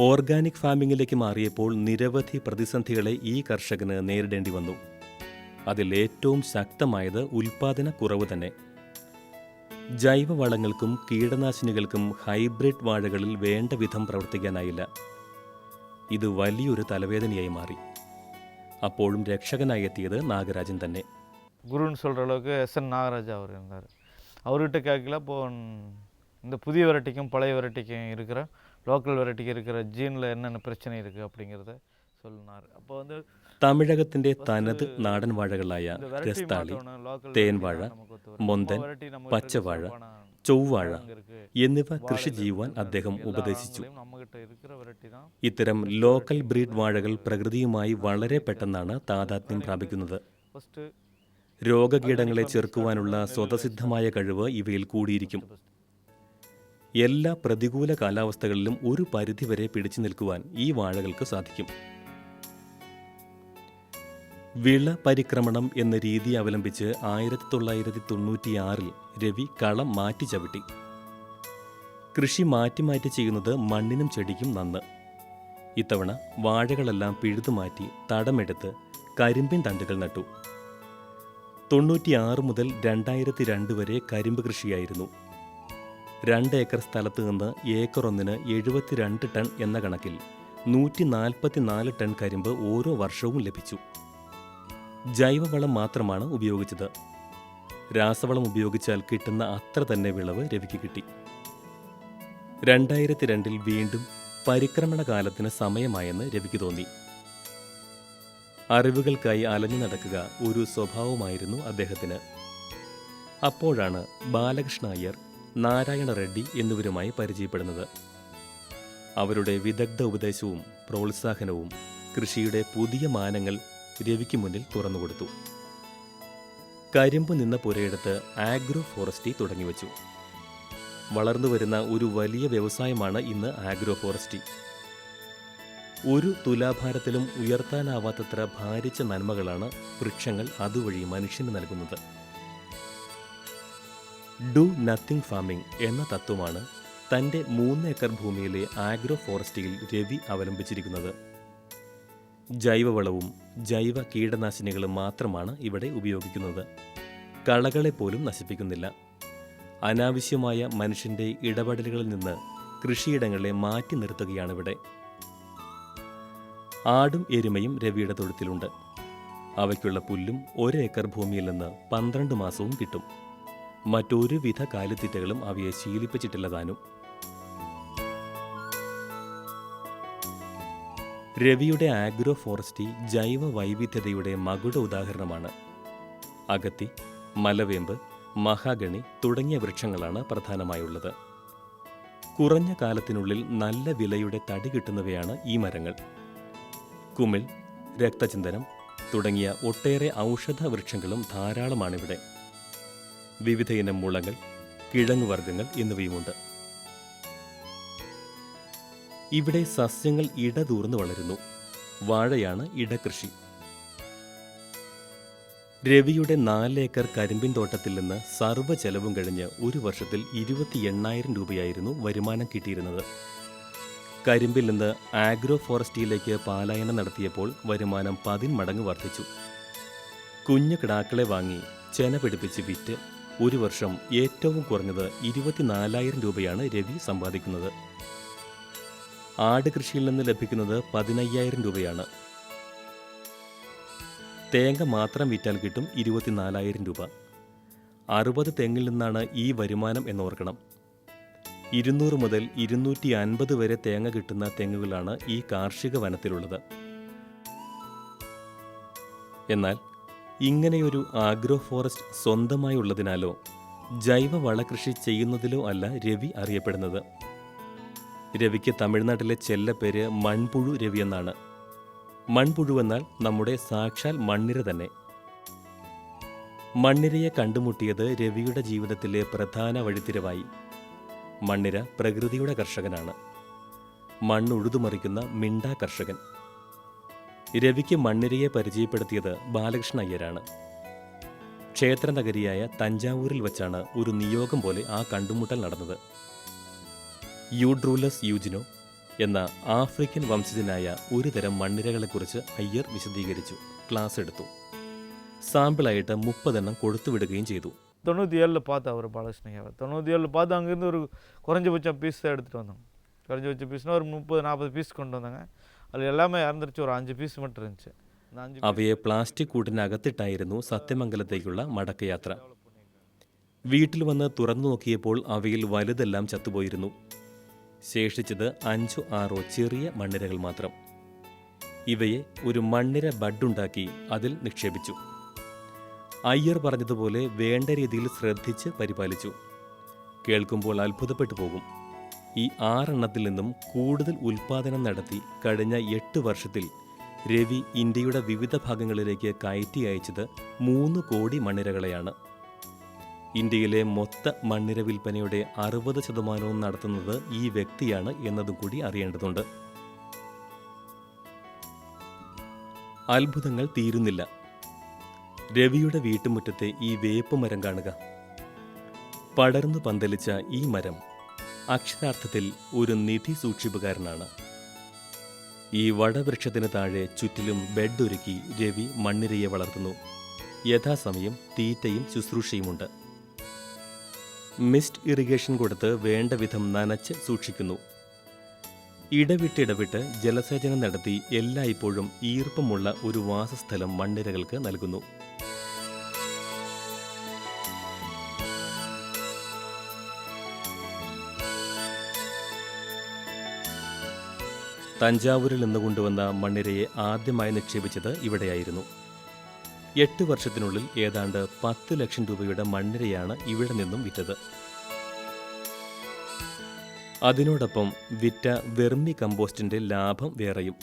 Organic ഫാമിങ്ങിലേക്ക് മാറിയപ്പോൾ നിരവധി പ്രതിസന്ധികളെ ഈ കർഷകന് നേരിടേണ്ടി വന്നു. അതിൽ ഏറ്റവും ശക്തമായത് ഉൽപാദന കുറവ് തന്നെ. ജൈവവളങ്ങൾക്കും കീടനാശിനികൾക്കും ഹൈബ്രിഡ് വാഴകളിൽ വേണ്ട വിധം പ്രവർത്തിക്കാനായില്ല. ഇത് വലിയൊരു തലവേദനയായി മാറി. അപ്പോഴും രക്ഷകനായി എത്തിയത് നാഗരാജൻ തന്നെ. குருன்னு சொல்கிற அளவுக்கு எஸ்என் நாகராஜா அவர் இருந்தார். அவர்கிட்ட கேட்கல. இப்போது இந்த புதிய வெரைட்டிக்கும் பழைய வெரைட்டிக்கும் இருக்கிற லோக்கல் வெரைட்டிக்கு இருக்கிற ஜீனில் என்னென்ன பிரச்சனை இருக்குது அப்படிங்கிறத சொன்னார். அப்போ வந்து തമിഴകത്തിന്റെ തനത് നാടൻ വാഴകളായ രസ്താളി, തേൻവാഴ, മൊന്തൻ, പച്ചവാഴ, ചൊവ്വാഴ എന്നിവ കൃഷി ചെയ്യുവാൻ അദ്ദേഹം ഉപദേശിച്ചു. ഇത്തരം ലോക്കൽ ബ്രീഡ് വാഴകൾ പ്രകൃതിയുമായി വളരെ പെട്ടെന്നാണ് താദാത്മ്യം പ്രാപിക്കുന്നത്. രോഗകീടങ്ങളെ ചെറുക്കുവാനുള്ള സ്വതസിദ്ധമായ കഴിവ് ഇവയിൽ കൂടിയിരിക്കും. എല്ലാ പ്രതികൂല കാലാവസ്ഥകളിലും ഒരു പരിധിവരെ പിടിച്ചു നിൽക്കുവാൻ ഈ വാഴകൾക്ക് സാധിക്കും. വിള പരിക്രമണം എന്ന രീതി അവലംബിച്ച് 1996 രവി കളം മാറ്റി ചവിട്ടി. കൃഷി മാറ്റി മാറ്റി ചെയ്യുന്നത് മണ്ണിനും ചെടിക്കും നന്ന്. ഇത്തവണ വാഴകളെല്ലാം പിഴുതുമാറ്റി തടമെടുത്ത് കരിമ്പിൻ തണ്ടുകൾ നട്ടു. 96 മുതൽ 2002 വരെ കരിമ്പ് കൃഷിയായിരുന്നു. 2 ഏക്കർ സ്ഥലത്ത് നിന്ന് ഏക്കറൊന്നിന് 72 ടൺ എന്ന കണക്കിൽ 144 ടൺ കരിമ്പ് ഓരോ വർഷവും ലഭിച്ചു. ജൈവവളം മാത്രമാണ് ഉപയോഗിച്ചത്. രാസവളം ഉപയോഗിച്ചാൽ കിട്ടുന്ന അത്ര തന്നെ വിളവ് രവിക്ക് കിട്ടി. 2002 വീണ്ടും പരിക്രമണ കാലത്തിന് സമയമായെന്ന് രവിക്ക് തോന്നി. അറിവുകൾക്കായി അലഞ്ഞു നടക്കുക ഒരു സ്വഭാവമായിരുന്നു അദ്ദേഹത്തിന്. അപ്പോഴാണ് ബാലകൃഷ്ണ അയ്യർ, നാരായണ റെഡ്ഡി എന്നിവരുമായി പരിചയപ്പെടുന്നത്. അവരുടെ വിദഗ്ധ ഉപദേശവും പ്രോത്സാഹനവും കൃഷിയുടെ പുതിയ മാനങ്ങൾ രവിക്ക് മുന്നിൽ തുറന്നുകൊടുത്തു. കരിമ്പ് നിന്ന പുരയിടത്ത് ആഗ്രോ ഫോറസ്ട്രി തുടങ്ങിവെച്ചു. വളർന്നുവരുന്ന ഒരു വലിയ വ്യവസായമാണ് ഇന്ന് ആഗ്രോ ഫോറസ്ട്രി. ഒരു തുലാഭാരത്തിലും ഉയർത്താനാവാത്തത്ര ഭാരിച്ച നന്മകളാണ് വൃക്ഷങ്ങൾ അതുവഴി മനുഷ്യന് നൽകുന്നത്. ഡു നത്തിങ് ഫാമിംഗ് എന്ന തത്വമാണ് തൻ്റെ 3 ഏക്കർ ഭൂമിയിലെ ആഗ്രോ ഫോറസ്ട്രിയിൽ രവി അവലംബിച്ചിരിക്കുന്നത്. ജൈവവളവും ജൈവ കീടനാശിനികളും മാത്രമാണ് ഇവിടെ ഉപയോഗിക്കുന്നത്. കളകളെപ്പോലും നശിപ്പിക്കുന്നില്ല. അനാവശ്യമായ മനുഷ്യൻ്റെ ഇടപെടലുകളിൽ നിന്ന് കൃഷിയിടങ്ങളെ മാറ്റി നിർത്തുകയാണിവിടെ. ആടും എരുമയും രവിയുടെ തൊഴുത്തിലുണ്ട്. അവയ്ക്കുള്ള പുല്ലും 1 ഏക്കർ ഭൂമിയിൽ നിന്ന് 12 മാസവും കിട്ടും. മറ്റൊരുവിധ കാലിത്തീറ്റകളും അവയെ ശീലിപ്പിച്ചിട്ടില്ലതാനും. രവിയുടെ ആഗ്രോ ഫോറസ്ട്രി ജൈവ വൈവിധ്യതയുടെ മകുട ഉദാഹരണമാണ്. അഗത്തി, മലവേമ്പ്, മഹാഗണി തുടങ്ങിയ വൃക്ഷങ്ങളാണ് പ്രധാനമായുള്ളത്. കുറഞ്ഞ കാലത്തിനുള്ളിൽ നല്ല വിലയുടെ തടി കിട്ടുന്നവയാണ് ഈ മരങ്ങൾ. കുമിൾ, രക്തചന്ദനം തുടങ്ങിയ ഒട്ടേറെ ഔഷധ വൃക്ഷങ്ങളും ധാരാളമാണിവിടെ. വിവിധയിനം മുളകൾ, കിഴങ്ങുവർഗ്ഗങ്ങൾ എന്നിവയുമുണ്ട്. ഇവിടെ സസ്യങ്ങൾ ഇടതൂർന്ന് വളരുന്നു. വാഴയാണ് ഇടകൃഷി. രവിയുടെ 4 ഏക്കർ കരിമ്പിൻ തോട്ടത്തിൽ നിന്ന് സർവ്വ ചെലവും കഴിഞ്ഞ് ഒരു വർഷത്തിൽ 28,000 രൂപയായിരുന്നു വരുമാനം കിട്ടിയിരുന്നത്. കരിമ്പിൽ നിന്ന് ആഗ്രോ ഫോറസ്ട്രിയിലേക്ക് പലായനം നടത്തിയപ്പോൾ വരുമാനം 10 മടങ്ങ് വർദ്ധിച്ചു. കുഞ്ഞു കിടാക്കളെ വാങ്ങി ചെന പിടിപ്പിച്ച് വിറ്റ് ഒരു വർഷം ഏറ്റവും കുറഞ്ഞത് 24,000 രൂപയാണ് രവി സമ്പാദിക്കുന്നത്. ആട് കൃഷിയിൽ നിന്ന് ലഭിക്കുന്നത് 15,000 രൂപയാണ്. തേങ്ങ മാത്രം വിറ്റാൽ കിട്ടും 24,000 രൂപ. 60 തെങ്ങിൽ നിന്നാണ് ഈ വരുമാനം എന്നോർക്കണം. 200 മുതൽ 250 വരെ തേങ്ങ കിട്ടുന്ന തെങ്ങുകളാണ് ഈ കാർഷിക വനത്തിലുള്ളത്. എന്നാൽ ഇങ്ങനെയൊരു ആഗ്രോ ഫോറസ്റ്റ് സ്വന്തമായി ഉള്ളതിനാലോ ജൈവ വളകൃഷി ചെയ്യുന്നതിലോ അല്ല രവി അറിയപ്പെടുന്നത്. രവിക്ക് തമിഴ്നാട്ടിലെ ചെല്ലപ്പേര് മൺപുഴു രവി എന്നാണ്. മൺപുഴുവെന്നാൽ നമ്മുടെ സാക്ഷാൽ മണ്ണിര തന്നെ. മണ്ണിരയെ കണ്ടുമുട്ടിയത് രവിയുടെ ജീവിതത്തിലെ പ്രധാന വഴിത്തിരിവായി. മണ്ണിര പ്രകൃതിയുടെ കർഷകനാണ്. മണ്ണുഴുതുമറിക്കുന്ന മിണ്ടാ കർഷകൻ. രവിക്ക് മണ്ണിരയെ പരിചയപ്പെടുത്തിയത് ബാലകൃഷ്ണ അയ്യരാണ്. ക്ഷേത്രനഗരിയായ തഞ്ചാവൂരിൽ വച്ചാണ് ഒരു നിയോഗം പോലെ ആ കണ്ടുമുട്ടൽ നടന്നത്. യൂഡ്രൂലസ് യൂജിനോ, എന്ന ആഫ്രിക്കൻ വംശജനായ ഒരു തരം മണ്ണിരകളെക്കുറിച്ച് അയ്യർ വിശദീകരിച്ചു. ക്ലാസ് എടുത്തു. സാമ്പിളായിട്ട് 30 എണ്ണം കൊടുത്തുവിടുകയും ചെയ്തു. 97 பார்த்தேன் அவர் பாலகிருஷ்ணய்யாவை. 97 பார்த்து அங்கேருந்து ஒரு குறைஞ்சபட்சம் பீஸ் தான் எடுத்துகிட்டு வந்தோம். குறைஞ்சபட்ச பீஸ்னால் ஒரு 30-40 பீஸ் கொண்டு வந்தாங்க. அதில் எல்லாமே இறந்துருச்சு. ஒரு 5 പീസ് மட்டுം இருந்துச்சு. അവയെ പ്ലാസ്റ്റിക് കൂട്ടിനകത്തിട്ടായിരുന്നു സത്യമംഗലത്തേക്കുള്ള മടക്കയാത്ര. വീട്ടിൽ വന്ന് തുറന്നു നോക്കിയപ്പോൾ അവയിൽ വലുതെല്ലാം ചത്തുപോയിരുന്നു. ശേഷിച്ചത് 5-6 ചെറിയ മണ്ണിരകൾ മാത്രം. ഇവയെ ഒരു മണ്ണിര ബഡുണ്ടാക്കി അതിൽ നിക്ഷേപിച്ചു. അയ്യർ പറഞ്ഞതുപോലെ വേണ്ട രീതിയിൽ ശ്രദ്ധിച്ച് പരിപാലിച്ചു. കേൾക്കുമ്പോൾ അത്ഭുതപ്പെട്ടു പോകും. ഈ 6 എണ്ണത്തിൽ നിന്നും കൂടുതൽ ഉൽപ്പാദനം നടത്തി കഴിഞ്ഞ 8 വർഷത്തിൽ രവി ഇന്ത്യയുടെ വിവിധ ഭാഗങ്ങളിലേക്ക് കയറ്റി അയച്ചത് 3 കോടി മണ്ണിരകളെയാണ്. ഇന്ത്യയിലെ മൊത്ത മണ്ണിര വിൽപ്പനയുടെ 60% നടത്തുന്നത് ഈ വ്യക്തിയാണ് എന്നതും കൂടി അറിയേണ്ടതുണ്ട്. അത്ഭുതങ്ങൾ തീരുന്നില്ല. രവിയുടെ വീട്ടുമുറ്റത്തെ ഈ വേപ്പ് മരം കാണുക. പടർന്നു പന്തലിച്ച ഈ മരം അക്ഷരാർത്ഥത്തിൽ ഒരു നിധി സൂക്ഷിപ്പുകാരനാണ്. ഈ വടവൃക്ഷത്തിന് താഴെ ചുറ്റിലും ബെഡ് ഒരുക്കി രവി മണ്ണിരയെ വളർത്തുന്നു. യഥാസമയം തീറ്റയും ശുശ്രൂഷയുമുണ്ട്. മിസ്റ്റ് ഇറിഗേഷൻ കൊടുത്ത് വേണ്ട വിധം നനച്ച് സൂക്ഷിക്കുന്നു. ഇടവിട്ട് ജലസേചനം നടത്തി എല്ലായ്പ്പോഴും ഈർപ്പമുള്ള ഒരു വാസസ്ഥലം മണ്ണിരകൾക്ക് നൽകുന്നു. തഞ്ചാവൂരിൽ നിന്ന് കൊണ്ടുവന്ന മണ്ണിരയെ ആദ്യമായി നിക്ഷേപിച്ചത് ഇവിടെയായിരുന്നു. 8 വർഷത്തിനുള്ളിൽ ഏതാണ്ട് 10 ലക്ഷം രൂപയുടെ മണ്ണിരയാണ് ഇവിടെ നിന്നും വിറ്റത്. അതിനോടൊപ്പം വിറ്റ വെർമി കമ്പോസ്റ്റിന്റെ ലാഭം വേറെയും.